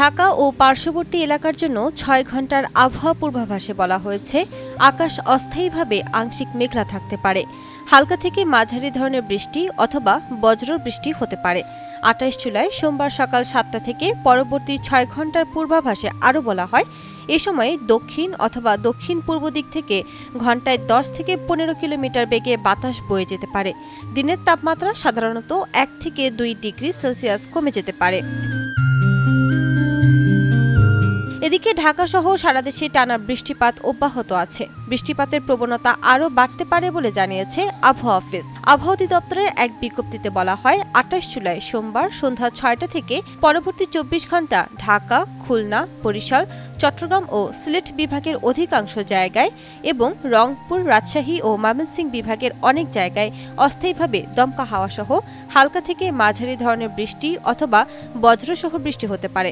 ঢাকা ও পার্শ্ববর্তী এলাকার জন্য ৬ ঘন্টার আবহাওয়া পূর্বাভাসে বলা হয়েছে, আকাশ অস্থায়ীভাবে আংশিক মেঘলা থাকতে পারে। হালকা থেকে মাঝারি ধরনের বৃষ্টি অথবা বজ্র বৃষ্টি হতে পারে। ২৮ জুলাই সোমবার সকাল ৭টা থেকে পরবর্তী ৬ ঘন্টার পূর্বাভাসে আরও বলা হয়, এ সময় দক্ষিণ অথবা দক্ষিণ পূর্ব দিক থেকে ঘন্টায় ১০ থেকে ১৫ কিলোমিটার বেগে বাতাস বয়ে যেতে পারে। দিনের তাপমাত্রা সাধারণত ১ থেকে ২ ডিগ্রি সেলসিয়াস কমে যেতে পারে। এদিকে ঢাকা সহ সারা দেশে টানা বৃষ্টিপাত অব্যাহত আছে। বৃষ্টিপাতের প্রবণতা আরও বাড়তে পারে বলে জানিয়েছে আবহাওয়া অফিস। আবহাওয়া অধিদপ্তরের এক বিজ্ঞপ্তিতে বলা হয়, ২৮ জুলাই সোমবার সন্ধ্যা ৬টা থেকে পরবর্তী ২৪ ঘন্টা ঢাকা, খুলনা, বরিশাল, চট্টগ্রাম ও সিলেট বিভাগের অধিকাংশ জায়গায় এবং রংপুর, রাজশাহী ও ময়মনসিংহ বিভাগের অনেক জায়গায় অস্থায়ীভাবে দমকা হাওয়া সহ হালকা থেকে মাঝারি ধরনের বৃষ্টি অথবা বজ্রসহ বৃষ্টি হতে পারে।